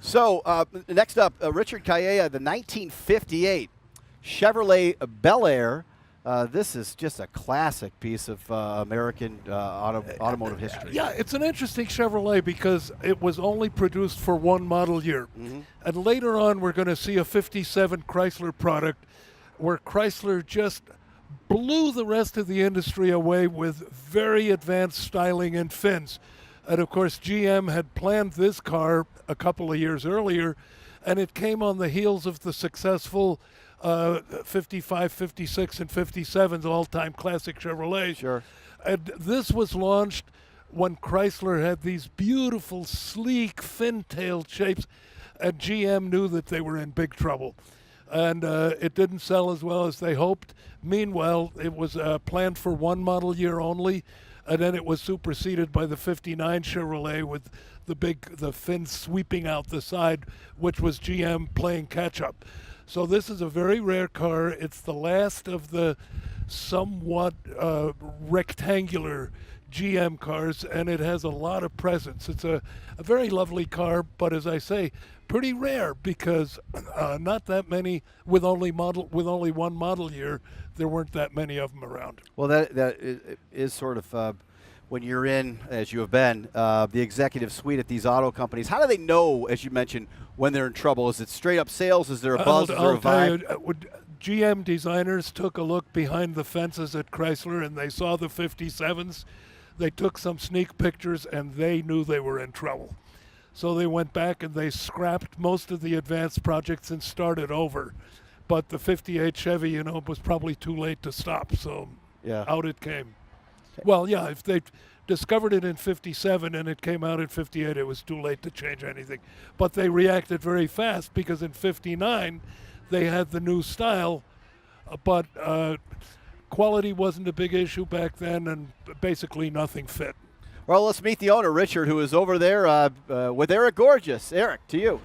So next up, Richard Calleja, the 1958 Chevrolet Bel Air. This is just a classic piece of American automotive history. Yeah, it's an interesting Chevrolet because it was only produced for one model year. Mm-hmm. And later on, we're going to see a 57 Chrysler product where Chrysler just blew the rest of the industry away with very advanced styling and fins. And of course, GM had planned this car a couple of years earlier, and it came on the heels of the successful 55, 56, and 57's all-time classic Chevrolet. Sure. And this was launched when Chrysler had these beautiful, sleek, fin-tailed shapes, and GM knew that they were in big trouble. And it didn't sell as well as they hoped. Meanwhile, it was planned for one model year only, and then it was superseded by the 59 Chevrolet with the fins sweeping out the side, which was GM playing catch-up. So this is a very rare car. It's the last of the somewhat rectangular GM cars, and it has a lot of presence. It's a very lovely car, but as I say, pretty rare because not that many with only one model year. There weren't that many of them around. Well, that is sort of when you're in, as you have been, the executive suite at these auto companies. How do they know, as you mentioned, when they're in trouble? Is it straight up sales? Is there a buzz? Is there a vibe? GM designers took a look behind the fences at Chrysler, and they saw the 57s. They took some sneak pictures, and they knew they were in trouble. So they went back and they scrapped most of the advanced projects and started over. But the 58 Chevy, was probably too late to stop, so out it came. Well, yeah, if they discovered it in 57 and it came out in 58, it was too late to change anything. But they reacted very fast because in 59, they had the new style, but quality wasn't a big issue back then, and basically nothing fit. Well, let's meet the owner, Richard, who is over there with Eric Gorgeous. Eric, to you.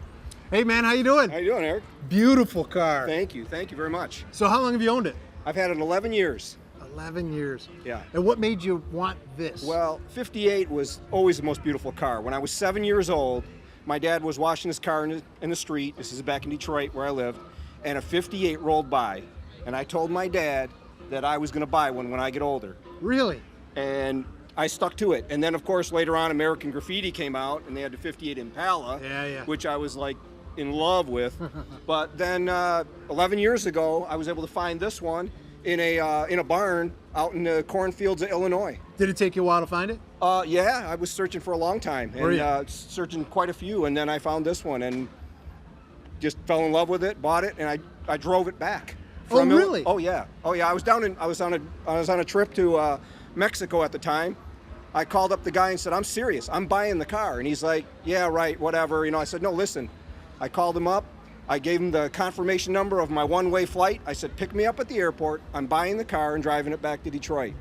Hey, man, how you doing? How you doing, Eric? Beautiful car. Thank you very much. So how long have you owned it? I've had it 11 years. 11 years. Yeah. And what made you want this? Well, 58 was always the most beautiful car. When I was 7 years old, my dad was washing his car in the street. This is back in Detroit where I lived. And a 58 rolled by. And I told my dad that I was going to buy one when I get older. Really? And I stuck to it. And then, of course, later on, American Graffiti came out, and they had the 58 Impala, which I was, like, in love with. But then 11 years ago, I was able to find this one in a barn out in the cornfields of Illinois. Did it take you a while to find it? Yeah, I was searching for a long time, and searching quite a few, and then I found this one and just fell in love with it, bought it, and I drove it back. Oh, really? Oh yeah. I was on a trip to Mexico at the time. I called up the guy and said, "I'm serious. I'm buying the car." And he's like, "Yeah, right, whatever." I said, "No, listen." I called him up. I gave him the confirmation number of my one-way flight. I said, "Pick me up at the airport. I'm buying the car and driving it back to Detroit."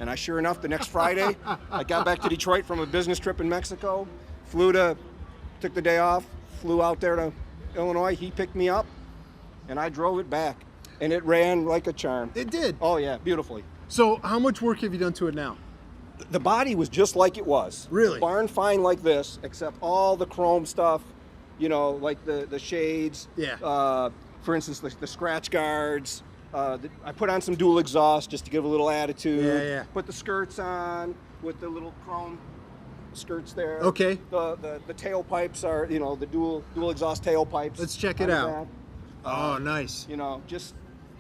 And sure enough, the next Friday, I got back to Detroit from a business trip in Mexico, took the day off, flew out there to Illinois. He picked me up, and I drove it back. And it ran like a charm. It did? Oh, yeah, beautifully. So how much work have you done to it now? The body was just like it was. Really? Barn fine like this, except all the chrome stuff, like the shades. Yeah. For instance, the scratch guards. I put on some dual exhaust just to give a little attitude. Yeah. Put the skirts on with the little chrome skirts there. Okay. The tailpipes are, the dual exhaust tailpipes. Let's check it out. Oh, nice. Just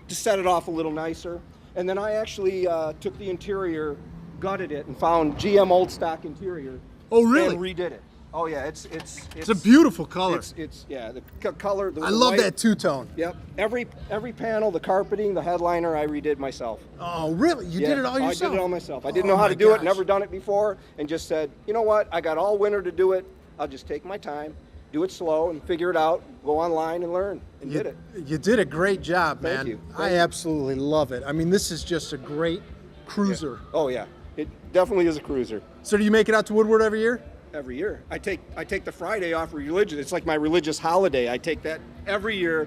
to set it off a little nicer. And then I actually took the interior, gutted it, and found GM old stock interior. Oh, really? And redid it. Oh yeah, it's a beautiful color. It's the color. I love that two-tone. Yep. Every panel, the carpeting, the headliner, I redid myself. Oh, really? You did it all yourself? I did it all myself. I didn't know how to do it, never done it before, and just said, you know what? I got all winter to do it. I'll just take my time, do it slow, and figure it out. Go online and learn, and did it. You did a great job, man. Thank you. I absolutely love it. I mean, this is just a great cruiser. Yeah. Oh yeah, it definitely is a cruiser. So do you make it out to Woodward every year? Every year. I take the Friday off for religion. It's like my religious holiday. I take that every year.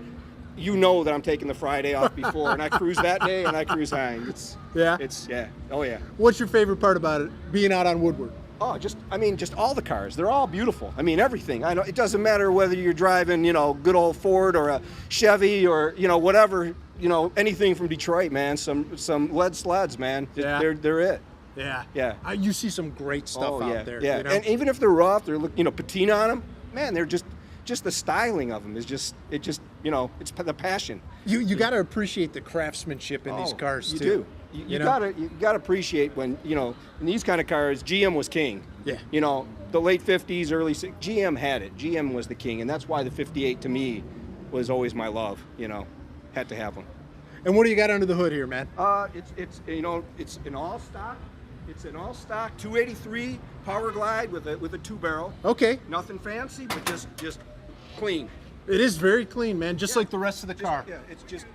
You know that I'm taking the Friday off before, and I cruise that day, and I cruise home. Oh yeah. What's your favorite part about it, being out on Woodward? Oh, just all the cars. They're all beautiful. I mean, everything. I know it doesn't matter whether you're driving, good old Ford or a Chevy or whatever, anything from Detroit, man. Some lead sleds, man. Yeah. They're it. Yeah. Yeah. You see some great stuff yeah, out there. Yeah. And even if they're rough, they're patina on them. Man, they're just the styling of them is it's the passion. You got to appreciate the craftsmanship in these cars you too. Do. You gotta appreciate when in these kind of cars, GM was king. Yeah. The late 50s, early 60s, GM had it. GM was the king, and that's why the 58 to me was always my love. Had to have one. And what do you got under the hood here, man? It's an all stock. It's an all stock 283 Power Glide with a 2-barrel. Okay. Nothing fancy, but just clean. It is very clean, man, just like the rest of the car. Yeah, it's just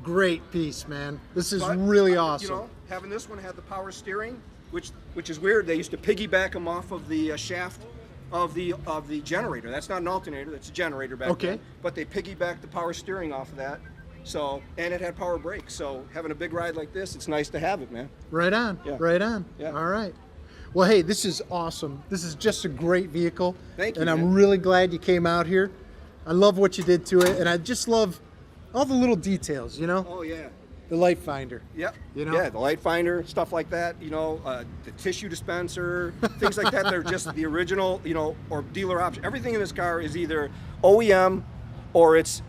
Great piece, man. This is really awesome. Having this one had the power steering, which is weird. They used to piggyback them off of the shaft of the generator. That's not an alternator. That's a generator back then. But they piggybacked the power steering off of that. So, and it had power brakes. So having a big ride like this, it's nice to have it, man. Right on. Yeah. Right on. Yeah. All right. Well, hey, this is awesome. This is just a great vehicle. Thank you, and I'm man. really glad you came out here. I love what you did to it, and I just love all the little details, Oh, yeah. The light finder. Yep. You Yeah, the light finder, stuff like that, the tissue dispenser, things like that. They're just the original, or dealer option. Everything in this car is either OEM or it's,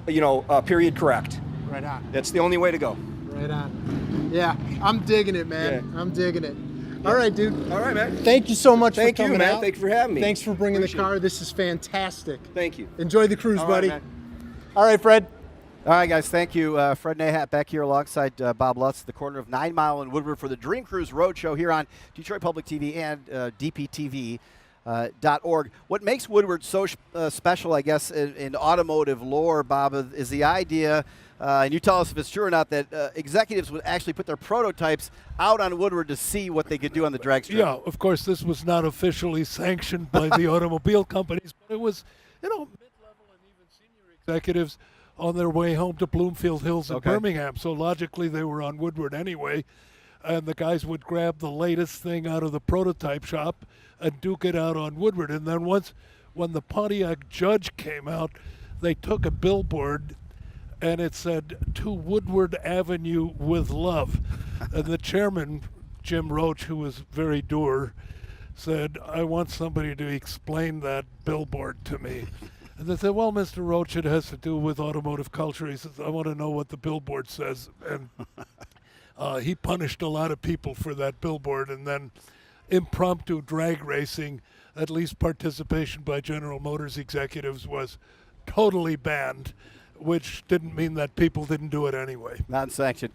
period correct. Right on. That's the only way to go. Right on. Yeah, I'm digging it, man. Yeah. I'm digging it. All right, dude. All right, man. Thank you so much Thank for you, coming man. out. Thank you for having me. Thanks for bringing Appreciate the car. it. This is fantastic. Thank you. Enjoy the cruise, All buddy. right, man. All right, Fred. All right, guys, thank you. Fred Nahat back here alongside Bob Lutz at the corner of 9 Mile and Woodward for the Dream Cruise Roadshow here on Detroit Public TV and DPTV.org. What makes Woodward so special, I guess, in automotive lore, Bob, is the idea, and you tell us if it's true or not, that executives would actually put their prototypes out on Woodward to see what they could do on the drag strip. Yeah, of course, this was not officially sanctioned by the automobile companies, but it was, mid-level and even senior executives on their way home to Bloomfield Hills in Birmingham. So logically, they were on Woodward anyway. And the guys would grab the latest thing out of the prototype shop and duke it out on Woodward. And then when the Pontiac Judge came out, they took a billboard and it said, "To Woodward Avenue with love." And the chairman, Jim Roach, who was very dour, said, "I want somebody to explain that billboard to me." And they said, "Well, Mr. Roach, it has to do with automotive culture." He says, "I want to know what the billboard says." And he punished a lot of people for that billboard. And then impromptu drag racing, at least participation by General Motors executives, was totally banned, which didn't mean that people didn't do it anyway. Non-sanctioned.